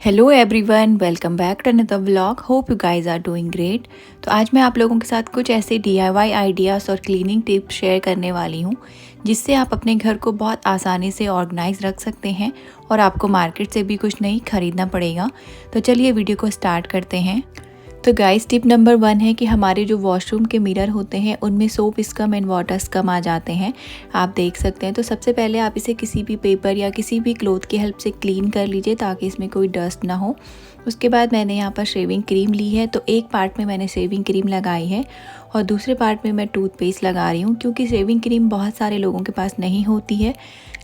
Hello everyone, welcome back to another vlog. Hope you guys are doing great. तो आज मैं आप लोगों के साथ कुछ ऐसे DIY आइडियाज़ और क्लीनिंग टिप्स शेयर करने वाली हूँ जिससे आप अपने घर को बहुत आसानी से ऑर्गेनाइज रख सकते हैं और आपको मार्केट से भी कुछ नहीं खरीदना पड़ेगा। तो चलिए वीडियो को स्टार्ट करते हैं। तो गाइस, टिप नंबर 1 है कि हमारे जो वॉशरूम के मिरर होते हैं उनमें soap scum and water scum आ जाते हैं, आप देख सकते हैं। तो सबसे पहले आप इसे किसी भी पेपर या किसी भी क्लॉथ की हेल्प से क्लीन कर लीजिए ताकि इसमें कोई डस्ट ना हो। उसके बाद मैंने यहाँ पर शेविंग क्रीम ली है, तो एक पार्ट में मैंने शेविंग क्रीम लगाई है और दूसरे पार्ट में मैं टूथपेस्ट लगा रही हूँ, क्योंकि शेविंग क्रीम बहुत सारे लोगों के पास नहीं होती है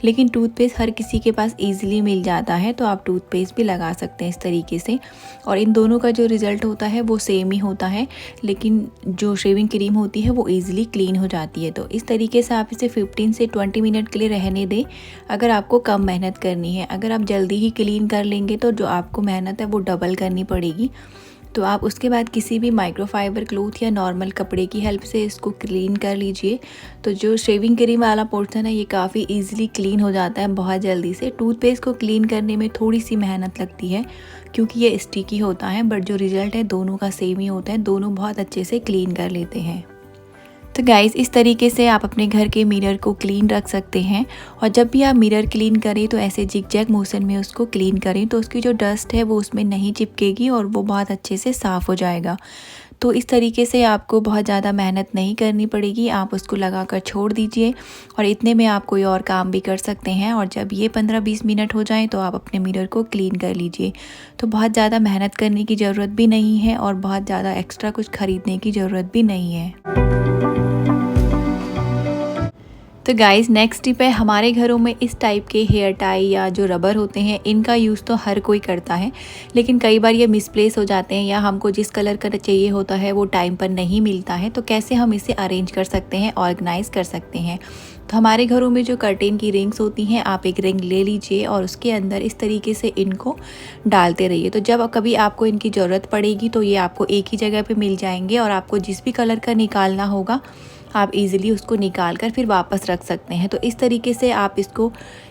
लेकिन टूथपेस्ट हर किसी के पास ईजिली मिल जाता है। तो आप टूथपेस्ट भी लगा सकते हैं इस तरीके से, और इन दोनों का जो रिज़ल्ट होता है वो सेम ही होता है, लेकिन जो शेविंग क्रीम होती है वो ईजिली क्लीन हो जाती है। तो इस तरीके से आप इसे 15 से 20 मिनट के लिए रहने दें अगर आपको कम मेहनत करनी है। अगर आप जल्दी ही क्लीन कर लेंगे तो जो आपको मेहनत है वो डबल करनी पड़ेगी। तो आप उसके बाद किसी भी माइक्रोफाइबर क्लॉथ या नॉर्मल कपड़े की हेल्प से इसको क्लीन कर लीजिए। तो जो शेविंग क्रीम वाला पोर्शन है ये काफ़ी इजीली क्लीन हो जाता है बहुत जल्दी से। टूथपेस्ट को क्लीन करने में थोड़ी सी मेहनत लगती है क्योंकि ये स्टिकी होता है, बट जो रिज़ल्ट है दोनों का सेम ही होता है, दोनों बहुत अच्छे से क्लीन कर लेते हैं। तो गाइज़, इस तरीके से आप अपने घर के मिरर को क्लीन रख सकते हैं, और जब भी आप मिरर क्लीन करें तो ऐसे जिग-जैग मोशन में उसको क्लीन करें, तो उसकी जो डस्ट है वो उसमें नहीं चिपकेगी और वो बहुत अच्छे से साफ़ हो जाएगा। तो इस तरीके से आपको बहुत ज़्यादा मेहनत नहीं करनी पड़ेगी, आप उसको लगा कर छोड़ दीजिए और इतने में आप कोई और काम भी कर सकते हैं। और जब ये 15-20 मिनट हो जाएं तो आप अपने मिरर को क्लीन कर लीजिए। तो बहुत ज़्यादा मेहनत करने की ज़रूरत भी नहीं है और बहुत ज़्यादा एक्स्ट्रा कुछ ख़रीदने की ज़रूरत भी नहीं है। तो गाइज़, नेक्स्ट टिप है, हमारे घरों में इस टाइप के हेयर टाई या जो रबर होते हैं इनका यूज़ तो हर कोई करता है, लेकिन कई बार ये मिसप्लेस हो जाते हैं या हमको जिस कलर का चाहिए होता है वो टाइम पर नहीं मिलता है। तो कैसे हम इसे अरेंज कर सकते हैं, ऑर्गेनाइज़ कर सकते हैं। तो हमारे घरों में जो कर्टेन की रिंग्स होती हैं, आप एक रिंग ले लीजिए और उसके अंदर इस तरीके से इनको डालते रहिए। तो जब कभी आपको इनकी ज़रूरत पड़ेगी तो ये आपको एक ही जगह पे मिल जाएंगे और आपको जिस भी कलर का निकालना होगा आप इजीली उसको निकाल कर फिर वापस रख सकते हैं। तो इस तरीके से आप इसको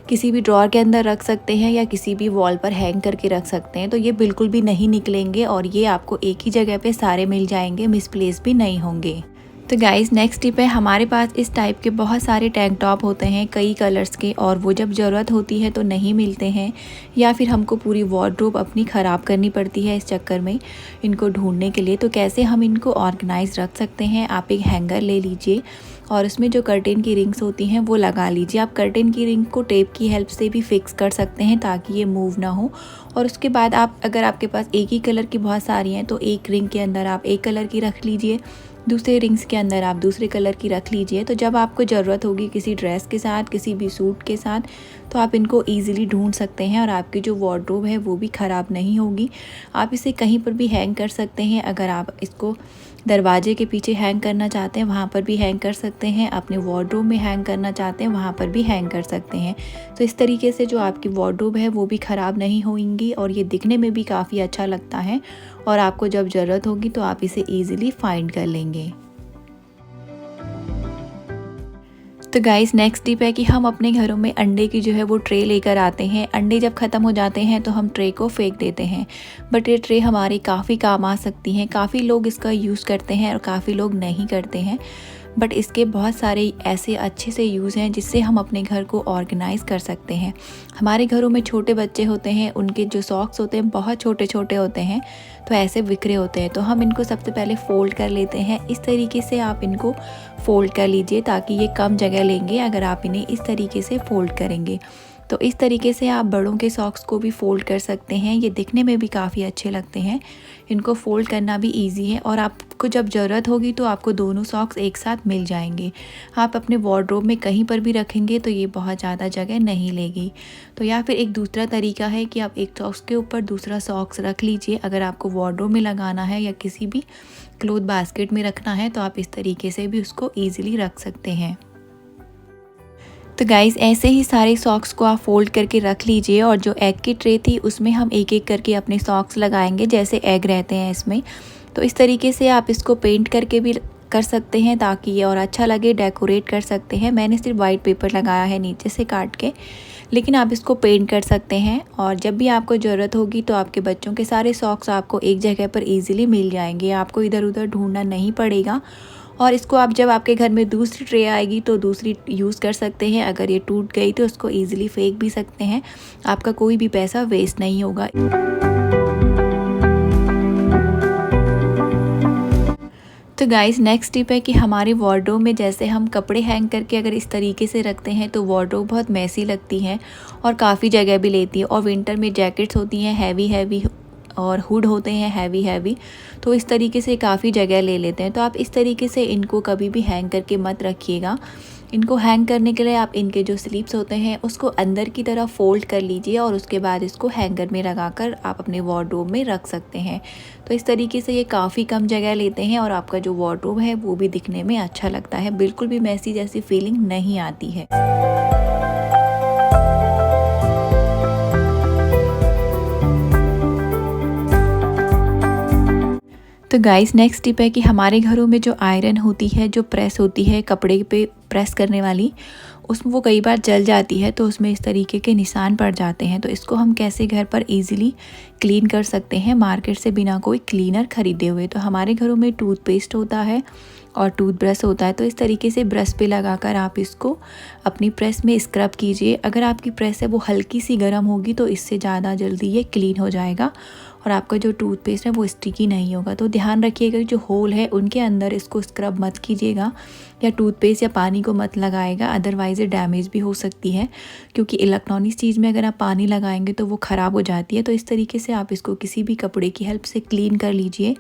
किसी भी ड्रॉअर के अंदर रख सकते हैं या किसी भी वॉल पर हैंग करके रख सकते हैं। तो ये बिल्कुल भी नहीं निकलेंगे और ये आपको एक ही जगह पे सारे मिल जाएंगे, मिसप्लेस भी नहीं होंगे। तो गाइज़, नेक्स्ट टिप है, हमारे पास इस टाइप के बहुत सारे टैंक टॉप होते हैं कई कलर्स के, और वो जब ज़रूरत होती है तो नहीं मिलते हैं या फिर हमको पूरी वार्डरोब अपनी ख़राब करनी पड़ती है इस चक्कर में इनको ढूंढने के लिए। तो कैसे हम इनको ऑर्गेनाइज रख सकते हैं, आप एक हैंगर ले लीजिए और उसमें जो कर्टेन की रिंग्स होती हैं वो लगा लीजिए। आप कर्टेन की रिंग को टेप की हेल्प से भी फिक्स कर सकते हैं ताकि ये मूव ना हो। और उसके बाद आप, अगर आपके पास एक ही कलर की बहुत सारी हैं तो एक रिंग के अंदर आप एक कलर की रख लीजिए, दूसरे रिंग्स के अंदर आप दूसरे कलर की रख लीजिए। तो जब आपको ज़रूरत होगी किसी ड्रेस के साथ, किसी भी सूट के साथ, तो आप इनको ईजिली ढूंढ सकते हैं और आपकी जो वार्डरोब है वो भी ख़राब नहीं होगी। आप इसे कहीं पर भी हैंग कर सकते हैं। अगर आप इसको दरवाजे के पीछे हैंग करना चाहते हैं वहाँ पर भी हैंग कर सकते हैं, अपने वार्डरोब में हैंग करना चाहते हैं वहाँ पर भी हैंग कर सकते हैं। तो इस तरीके से जो आपकी वार्डरोब है वो भी ख़राब नहीं होंगी और ये दिखने में भी काफ़ी अच्छा लगता है, और आपको जब ज़रूरत होगी तो आप इसे ईजिली फाइंड कर लेंगे। तो गाइस, नेक्स्ट टिप है कि हम अपने घरों में अंडे की जो है वो ट्रे लेकर आते हैं। अंडे जब ख़त्म हो जाते हैं तो हम ट्रे को फेंक देते हैं, बट ये ट्रे हमारे काफ़ी काम आ सकती हैं। काफ़ी लोग इसका यूज़ करते हैं और काफ़ी लोग नहीं करते हैं, बट इसके बहुत सारे ऐसे अच्छे से यूज़ हैं जिससे हम अपने घर को ऑर्गेनाइज़ कर सकते हैं। हमारे घरों में छोटे बच्चे होते हैं, उनके जो सॉक्स होते हैं बहुत छोटे छोटे होते हैं, तो ऐसे बिखरे होते हैं। तो हम इनको सबसे पहले फ़ोल्ड कर लेते हैं। इस तरीके से आप इनको फ़ोल्ड कर लीजिए ताकि ये कम जगह लेंगे अगर आप इन्हें इस तरीके से फ़ोल्ड करेंगे। तो इस तरीके से आप बड़ों के सॉक्स को भी फ़ोल्ड कर सकते हैं, ये दिखने में भी काफ़ी अच्छे लगते हैं। इनको फ़ोल्ड करना भी इजी है और आपको जब ज़रूरत होगी तो आपको दोनों सॉक्स एक साथ मिल जाएंगे। आप अपने वार्डरोब में कहीं पर भी रखेंगे तो ये बहुत ज़्यादा जगह नहीं लेगी। तो या फिर एक दूसरा तरीका है कि आप एक सॉक्स के ऊपर दूसरा सॉक्स रख लीजिए। अगर आपको वार्डरोब में लगाना है या किसी भी क्लॉथ बास्केट में रखना है तो आप इस तरीके से भी उसको ईजिली रख सकते हैं। तो गाइज़, ऐसे ही सारे सॉक्स को आप फोल्ड करके रख लीजिए और जो एग की ट्रे थी उसमें हम एक एक करके अपने सॉक्स लगाएंगे जैसे एग रहते हैं इसमें। तो इस तरीके से आप इसको पेंट करके भी कर सकते हैं ताकि ये और अच्छा लगे, डेकोरेट कर सकते हैं। मैंने सिर्फ वाइट पेपर लगाया है नीचे से काट के, लेकिन आप इसको पेंट कर सकते हैं और जब भी आपको ज़रूरत होगी तो आपके बच्चों के सारे सॉक्स आपको एक जगह पर ईज़िली मिल जाएंगे, आपको इधर उधर ढूंढना नहीं पड़ेगा। और इसको आप जब आपके घर में दूसरी ट्रे आएगी तो दूसरी यूज़ कर सकते हैं। अगर ये टूट गई तो उसको ईज़िली फेंक भी सकते हैं, आपका कोई भी पैसा वेस्ट नहीं होगा। तो गाइस नेक्स्ट टिप है कि हमारे वार्डरोब में जैसे हम कपड़े हैंग करके अगर इस तरीके से रखते हैं तो वार्डरोब बहुत मैसी लगती है और काफ़ी जगह भी लेती है। और विंटर में जैकेट्स होती हैं हैवी हैवी और हुड होते हैं हैवी हैवी, तो इस तरीके से काफ़ी जगह ले लेते हैं। तो आप इस तरीके से इनको कभी भी हैंग करके मत रखिएगा। इनको हैंग करने के लिए आप इनके जो स्लीप्स होते हैं उसको अंदर की तरफ फोल्ड कर लीजिए और उसके बाद इसको हैंगर में लगाकर आप अपने वार्डरोब में रख सकते हैं। तो इस तरीके से ये काफ़ी कम जगह लेते हैं और आपका जो वार्डरोब है वो भी दिखने में अच्छा लगता है, बिल्कुल भी मैसी जैसी फीलिंग नहीं आती है। तो गाइस नेक्स्ट टिप है कि हमारे घरों में जो आयरन होती है, जो प्रेस होती है कपड़े पे प्रेस करने वाली, उसमें वो कई बार जल जाती है तो उसमें इस तरीके के निशान पड़ जाते हैं। तो इसको हम कैसे घर पर इजीली क्लीन कर सकते हैं मार्केट से बिना कोई क्लीनर खरीदे हुए। तो हमारे घरों में टूथपेस्ट होता है और टूथब्रश होता है, तो इस तरीके से ब्रश पे लगाकर आप इसको अपनी प्रेस में स्क्रब कीजिए। अगर आपकी प्रेस है वो हल्की सी गर्म होगी तो इससे ज़्यादा जल्दी ये क्लीन हो जाएगा और आपका जो टूथपेस्ट है वो स्टिकी नहीं होगा। तो ध्यान रखिएगा जो होल है उनके अंदर इसको स्क्रब मत कीजिएगा या टूथपेस्ट या पानी को मत लगाएगा, अदरवाइज़ डैमेज भी हो सकती है क्योंकि इलेक्ट्रॉनिक चीज़ में अगर आप पानी लगाएंगे तो वो ख़राब हो जाती है। तो इस तरीके से आप इसको किसी भी कपड़े की हेल्प से क्लीन कर लीजिए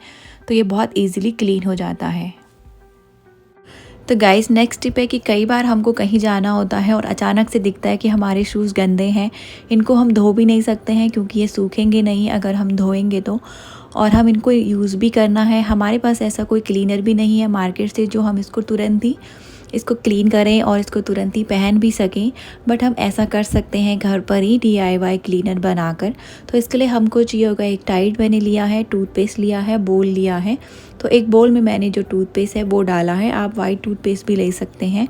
तो ये बहुत ईजिली क्लीन हो जाता है। तो गाइस नेक्स्ट टिप है कि कई बार हमको कहीं जाना होता है और अचानक से दिखता है कि हमारे शूज़ गंदे हैं, इनको हम धो भी नहीं सकते हैं क्योंकि ये सूखेंगे नहीं अगर हम धोएंगे तो, और हम इनको यूज़ भी करना है। हमारे पास ऐसा कोई क्लीनर भी नहीं है मार्केट से जो हम इसको तुरंत ही इसको क्लीन करें और इसको तुरंत ही पहन भी सकें, बट हम ऐसा कर सकते हैं घर पर ही DIY क्लीनर बनाकर। तो इसके लिए हमको चाहिए होगा एक टाइड मैंने लिया है, टूथपेस्ट लिया है, बोल लिया है। तो एक बोल में मैंने जो टूथपेस्ट है वो डाला है, आप वाइट टूथपेस्ट भी ले सकते हैं।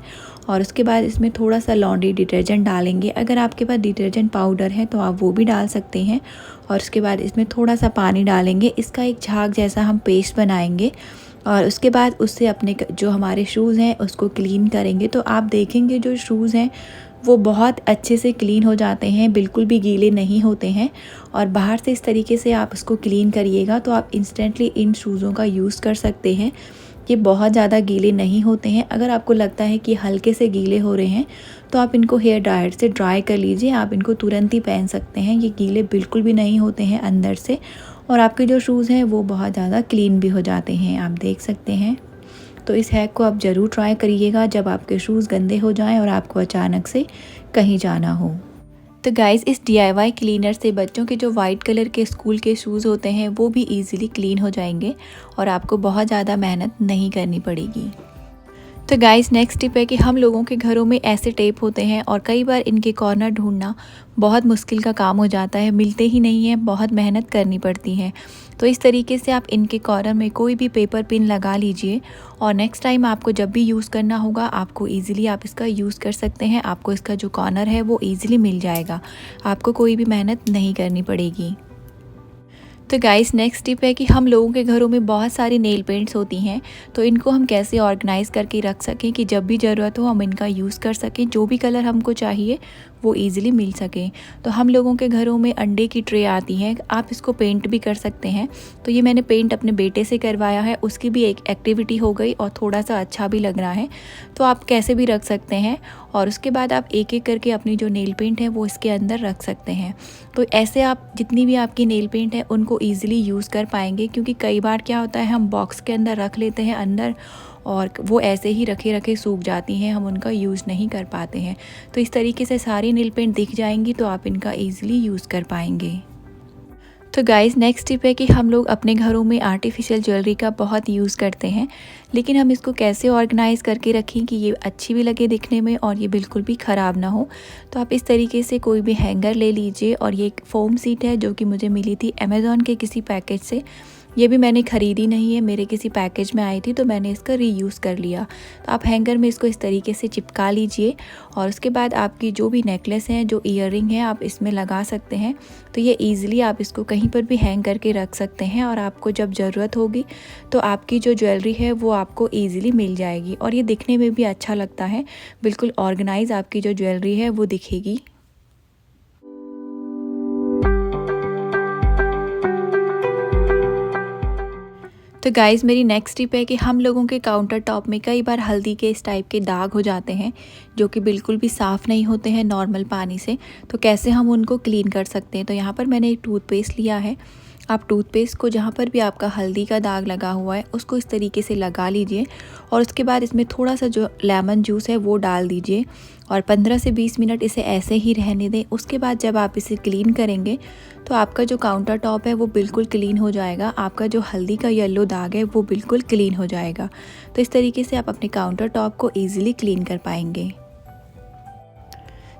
और उसके बाद इसमें थोड़ा सा लॉन्ड्री डिटर्जेंट डालेंगे, अगर आपके पास डिटर्जेंट पाउडर है तो आप वो भी डाल सकते हैं। और उसके बाद इसमें थोड़ा सा पानी डालेंगे, इसका एक झाग जैसा हम पेस्ट बनाएंगे और उसके बाद उससे अपने जो हमारे शूज़ हैं उसको क्लीन करेंगे। तो आप देखेंगे जो शूज़ हैं वो बहुत अच्छे से क्लीन हो जाते हैं, बिल्कुल भी गीले नहीं होते हैं। और बाहर से इस तरीके से आप इसको क्लीन करिएगा तो आप इंस्टेंटली इन शूज़ों का यूज़ कर सकते हैं। ये बहुत ज़्यादा गीले नहीं होते हैं। अगर आपको लगता है कि हल्के से गीले हो रहे हैं तो आप इनको हेयर ड्रायर से ड्राई कर लीजिए, आप इनको तुरंत ही पहन सकते हैं। ये गीले बिल्कुल भी नहीं होते हैं अंदर से और आपके जो शूज़ हैं वो बहुत ज़्यादा क्लीन भी हो जाते हैं, आप देख सकते हैं। तो इस हैक को आप ज़रूर ट्राई करिएगा जब आपके शूज़ गंदे हो जाएं और आपको अचानक से कहीं जाना हो। तो गाइज़ इस DIY क्लीनर से बच्चों के जो वाइट कलर के स्कूल के शूज़ होते हैं वो भी इजीली क्लीन हो जाएंगे और आपको बहुत ज़्यादा मेहनत नहीं करनी पड़ेगी। तो गाइस नेक्स्ट टिप है कि हम लोगों के घरों में ऐसे टेप होते हैं और कई बार इनके कॉर्नर ढूंढना बहुत मुश्किल का काम हो जाता है, मिलते ही नहीं हैं, बहुत मेहनत करनी पड़ती है। तो इस तरीके से आप इनके कॉर्नर में कोई भी पेपर पिन लगा लीजिए और नेक्स्ट टाइम आपको जब भी यूज़ करना होगा आपको ईज़िली आप इसका यूज़ कर सकते हैं। आपको इसका जो कॉर्नर है वो ईज़िली मिल जाएगा, आपको कोई भी मेहनत नहीं करनी पड़ेगी। तो गाइस नेक्स्ट टिप है कि हम लोगों के घरों में बहुत सारी नेल पेंट्स होती हैं, तो इनको हम कैसे ऑर्गेनाइज़ करके रख सकें कि जब भी ज़रूरत हो हम इनका यूज़ कर सकें, जो भी कलर हमको चाहिए वो इजीली मिल सके। तो हम लोगों के घरों में अंडे की ट्रे आती है, आप इसको पेंट भी कर सकते हैं। तो ये मैंने पेंट अपने बेटे से करवाया है, उसकी भी एक एक्टिविटी हो गई और थोड़ा सा अच्छा भी लग रहा है। तो आप कैसे भी रख सकते हैं और उसके बाद आप एक एक करके अपनी जो नेल पेंट है वो इसके अंदर रख सकते हैं। तो ऐसे आप जितनी भी आपकी नेल पेंट है उनको ईज़िली यूज़ कर पाएंगे, क्योंकि कई बार क्या होता है हम बॉक्स के अंदर रख लेते हैं अंदर और वो ऐसे ही रखे रखे सूख जाती हैं, हम उनका यूज़ नहीं कर पाते हैं। तो इस तरीके से सारी नेल पेंट दिख जाएंगी तो आप इनका ईज़िली यूज़ कर पाएंगे। तो गाइज़ नेक्स्ट टिप है कि हम लोग अपने घरों में आर्टिफिशियल ज्वेलरी का बहुत यूज़ करते हैं, लेकिन हम इसको कैसे ऑर्गेनाइज़ करके रखें कि ये अच्छी भी लगे दिखने में और ये बिल्कुल भी ख़राब ना हो। तो आप इस तरीके से कोई भी हैंगर ले लीजिए और ये एक फोम सीट है जो कि मुझे मिली थी अमेज़ॉन के किसी पैकेज से। ये भी मैंने ख़रीदी नहीं है, मेरे किसी पैकेज में आई थी तो मैंने इसका रीयूज़ कर लिया। तो आप हैंगर में इसको इस तरीके से चिपका लीजिए और उसके बाद आपकी जो भी नेकलेस है, जो ईयररिंग है, आप इसमें लगा सकते हैं। तो ये ईज़िली आप इसको कहीं पर भी हैंग करके रख सकते हैं और आपको जब ज़रूरत होगी तो आपकी जो ज्वेलरी है वो आपको ईज़िली मिल जाएगी और ये दिखने में भी अच्छा लगता है। बिल्कुल ऑर्गेनाइज़ आपकी जो ज्वेलरी है वो दिखेगी। तो गाइज़ मेरी नेक्स्ट टिप है कि हम लोगों के काउंटर टॉप में कई बार हल्दी के इस टाइप के दाग हो जाते हैं जो कि बिल्कुल भी साफ़ नहीं होते हैं नॉर्मल पानी से। तो कैसे हम उनको क्लीन कर सकते हैं। तो यहाँ पर मैंने एक टूथपेस्ट लिया है। आप टूथपेस्ट को जहाँ पर भी आपका हल्दी का दाग लगा हुआ है उसको इस तरीके से लगा लीजिए और उसके बाद इसमें थोड़ा सा जो लेमन जूस है वो डाल दीजिए और 15 से 20 मिनट इसे ऐसे ही रहने दें। उसके बाद जब आप इसे क्लीन करेंगे तो आपका जो काउंटर टॉप है वो बिल्कुल क्लीन हो जाएगा। आपका जो हल्दी का येलो दाग है वो बिल्कुल क्लीन हो जाएगा। तो इस तरीके से आप अपने काउंटर टॉप को ईज़िली क्लीन कर पाएंगे।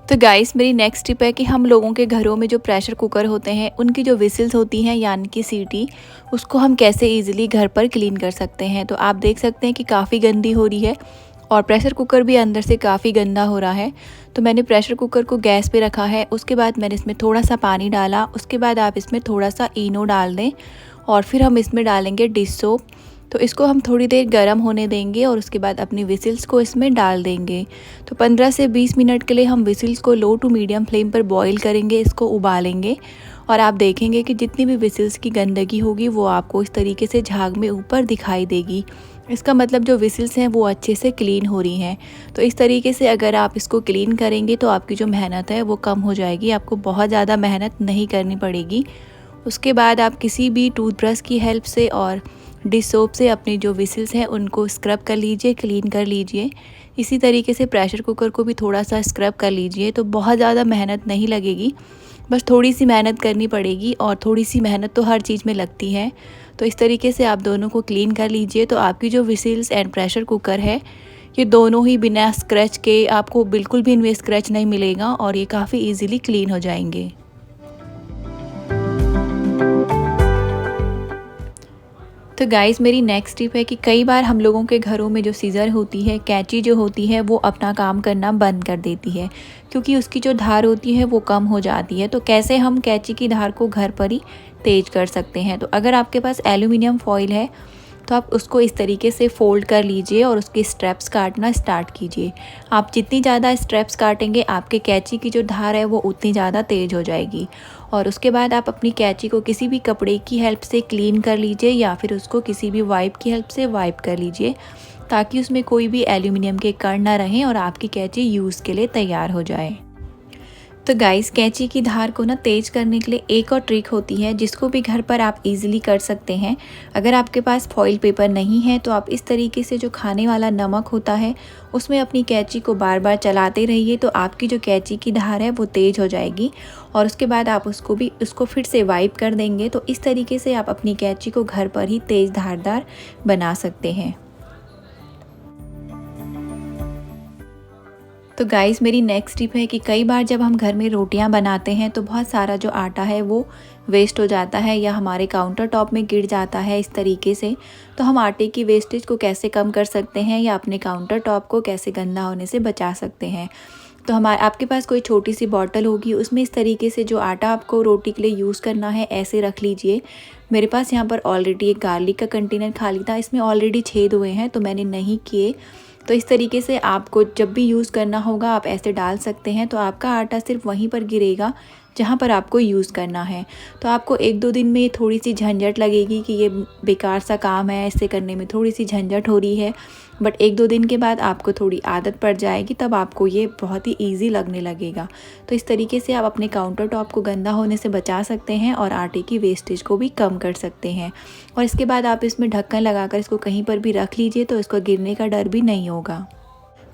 तो गाइस मेरी नेक्स्ट टिप है कि हम लोगों के घरों में जो प्रेशर कुकर होते हैं उनकी जो विसिल्स होती हैं यानी कि सीटी, उसको हम कैसे इजीली घर पर क्लीन कर सकते हैं। तो आप देख सकते हैं कि काफ़ी गंदी हो रही है और प्रेशर कुकर भी अंदर से काफ़ी गंदा हो रहा है। तो मैंने प्रेशर कुकर को गैस पे रखा है। उसके बाद मैंने इसमें थोड़ा सा पानी डाला। उसके बाद आप इसमें थोड़ा सा इनो डाल दें और फिर हम इसमें डालेंगे डिश सोप। तो इसको हम थोड़ी देर गर्म होने देंगे और उसके बाद अपनी विसिल्स को इसमें डाल देंगे। तो 15 से 20 मिनट के लिए हम विसिल्स को लो टू मीडियम फ्लेम पर बॉईल करेंगे, इसको उबालेंगे और आप देखेंगे कि जितनी भी विसिल्स की गंदगी होगी वो आपको इस तरीके से झाग में ऊपर दिखाई देगी। इसका मतलब जो विसिल्स हैं वो अच्छे से क्लीन हो रही हैं। तो इस तरीके से अगर आप इसको क्लीन करेंगे तो आपकी जो मेहनत है वो कम हो जाएगी, आपको बहुत ज़्यादा मेहनत नहीं करनी पड़ेगी। उसके बाद आप किसी भी टूथब्रश की हेल्प से और डिश सोप से अपनी जो विसिल्स हैं उनको स्क्रब कर लीजिए, क्लीन कर लीजिए। इसी तरीके से प्रेशर कुकर को भी थोड़ा सा स्क्रब कर लीजिए। तो बहुत ज़्यादा मेहनत नहीं लगेगी, बस थोड़ी सी मेहनत करनी पड़ेगी और थोड़ी सी मेहनत तो हर चीज़ में लगती है। तो इस तरीके से आप दोनों को क्लीन कर लीजिए। तो आपकी जो विसिल्स एंड प्रेशर कुकर है ये दोनों ही बिना स्क्रैच के, आपको बिल्कुल भी इनमें स्क्रैच नहीं मिलेगा और ये काफ़ी ईजिली क्लीन हो जाएंगे। तो गाइस मेरी नेक्स्ट टिप है कि कई बार हम लोगों के घरों में जो सीज़र होती है, कैंची जो होती है, वो अपना काम करना बंद कर देती है क्योंकि उसकी जो धार होती है वो कम हो जाती है। तो कैसे हम कैंची की धार को घर पर ही तेज कर सकते हैं। तो अगर आपके पास एल्यूमिनियम फॉइल है तो आप उसको इस तरीके से फ़ोल्ड कर लीजिए और उसके स्ट्रैप्स काटना स्टार्ट कीजिए। आप जितनी ज़्यादा स्ट्रैप्स काटेंगे आपके कैंची की जो धार है वो उतनी ज़्यादा तेज़ हो जाएगी। और उसके बाद आप अपनी कैंची को किसी भी कपड़े की हेल्प से क्लीन कर लीजिए या फिर उसको किसी भी वाइप की हेल्प से वाइप कर लीजिए ताकि उसमें कोई भी एल्यूमिनियम के कण ना रहें और आपकी कैंची यूज़ के लिए तैयार हो जाए। तो गाइस कैंची की धार को ना तेज करने के लिए एक और ट्रिक होती है जिसको भी घर पर आप इजीली कर सकते हैं। अगर आपके पास फॉइल पेपर नहीं है तो आप इस तरीके से जो खाने वाला नमक होता है उसमें अपनी कैंची को बार बार चलाते रहिए तो आपकी जो कैंची की धार है वो तेज हो जाएगी और उसके बाद आप उसको फिर से वाइप कर देंगे। तो इस तरीके से आप अपनी कैंची को घर पर ही तेज धारदार बना सकते हैं। तो गाइस मेरी नेक्स्ट टिप है कि कई बार जब हम घर में रोटियां बनाते हैं तो बहुत सारा जो आटा है वो वेस्ट हो जाता है या हमारे काउंटर टॉप में गिर जाता है इस तरीके से। तो हम आटे की वेस्टेज को कैसे कम कर सकते हैं या अपने काउंटर टॉप को कैसे गंदा होने से बचा सकते हैं। तो आपके पास कोई छोटी सी बॉटल होगी, उसमें इस तरीके से जो आटा आपको रोटी के लिए यूज़ करना है ऐसे रख लीजिए। मेरे पास यहाँ पर ऑलरेडी एक गार्लिक का कंटेनर खाली था, इसमें ऑलरेडी छेद हुए हैं तो मैंने नहीं किए। तो इस तरीके से आपको जब भी यूज़ करना होगा आप ऐसे डाल सकते हैं तो आपका आटा सिर्फ वहीं पर गिरेगा जहाँ पर आपको यूज़ करना है। तो आपको 1-2 दिन में थोड़ी सी झंझट लगेगी कि ये बेकार सा काम है, ऐसे करने में थोड़ी सी झंझट हो रही है, बट 1-2 दिन के बाद आपको थोड़ी आदत पड़ जाएगी, तब आपको ये बहुत ही ईजी लगने लगेगा। तो इस तरीके से आप अपने काउंटर टॉप को गंदा होने से बचा सकते हैं और आटे की वेस्टेज को भी कम कर सकते हैं। और इसके बाद आप इसमें ढक्कन लगाकर इसको कहीं पर भी रख लीजिए तो इसको गिरने का डर भी नहीं होगा।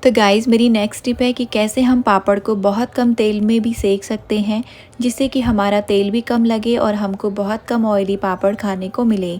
तो गाइज़ मेरी नेक्स्ट टिप है कि कैसे हम पापड़ को बहुत कम तेल में भी सेक सकते हैं जिससे कि हमारा तेल भी कम लगे और हमको बहुत कम ऑयली पापड़ खाने को मिले।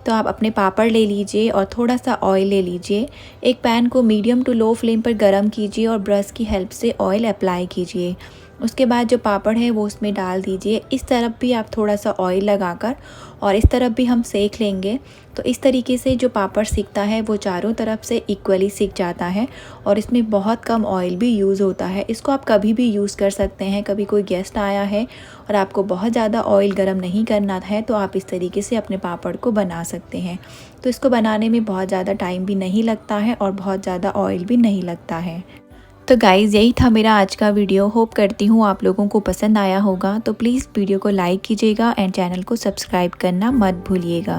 तो आप अपने पापड़ ले लीजिए और थोड़ा सा ऑयल ले लीजिए। एक पैन को मीडियम टू लो फ्लेम पर गर्म कीजिए और ब्रश की हेल्प से ऑयल अप्लाई कीजिए। उसके बाद जो पापड़ है वो उसमें डाल दीजिए। इस तरफ भी आप थोड़ा सा ऑयल लगाकर और इस तरफ भी हम सेक लेंगे। तो इस तरीके से जो पापड़ सिकता है वो चारों तरफ से इक्वली सिक जाता है और इसमें बहुत कम ऑयल भी यूज़ होता है। इसको आप कभी भी यूज़ कर सकते हैं। कभी कोई गेस्ट आया है और आपको बहुत ज़्यादा ऑयल गरम नहीं करना है तो आप इस तरीके से अपने पापड़ को बना सकते हैं। तो इसको बनाने में बहुत ज़्यादा टाइम भी नहीं लगता है और बहुत ज़्यादा ऑयल भी नहीं लगता है। तो गाइज़ यही था मेरा आज का वीडियो। होप करती हूँ आप लोगों को पसंद आया होगा। तो प्लीज़ वीडियो को लाइक कीजिएगा एंड चैनल को सब्सक्राइब करना मत भूलिएगा।